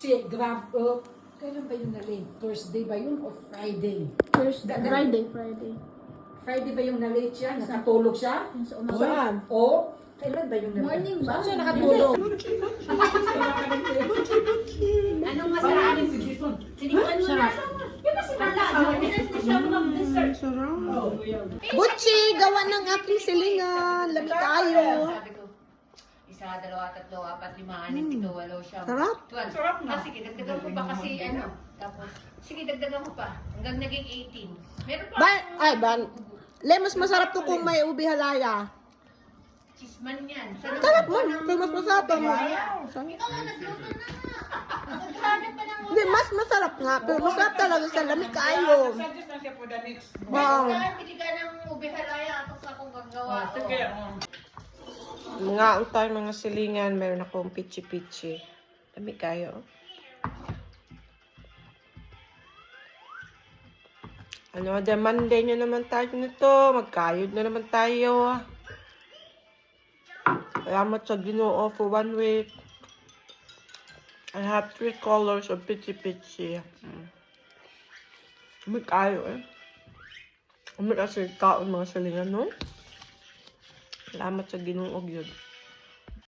Grab, kailan ba yung na-late? Thursday ba yun o Friday? Friday. Friday ba yung na-late siya? Nakatulog siya? Sa umaga. Saan? O? Kailan ba yung na-late? Morning ba? Saan siya nakatulog? Anong masarap? Sinikwan mo na. Di ba si Mala? Pinas na siya mag-dessert. Butchi, gawa ng aking silingan. Lamig kayo. Sabi ko, isa, dalawa, tatlo, apat, lima, anim, pito, walo, siyam. Sarap. 12. Sarap na. Sige, dagdagan ko pa kasi ano. Tapos, sige, dagdagan ko pa. Hanggang naging 18. Meron pa Mas masarap to kung may ubi halaya. chisman yan. Sarap mo. Kung mas masarap mo. Ikaw nga, nagluto na. Naghanap pa ng Hindi, mas masarap nga. Pero masarap talaga sa lamig kayo. Wow. Pili ka ng ube halaya. Tapos akong gagawa. Mga tayo, mga silingan. Meron akong pichi-pichi. Lamig kayo. Ano, Monday nyo naman tayo nito. Magkayod na naman tayo. Salamat sa Ginoo for 1 week. I have 3 colors of pichi-pichi. Lamig kayo eh. Lamig kasi kaon mga silingan, no? Salamat sa Ginoo yun.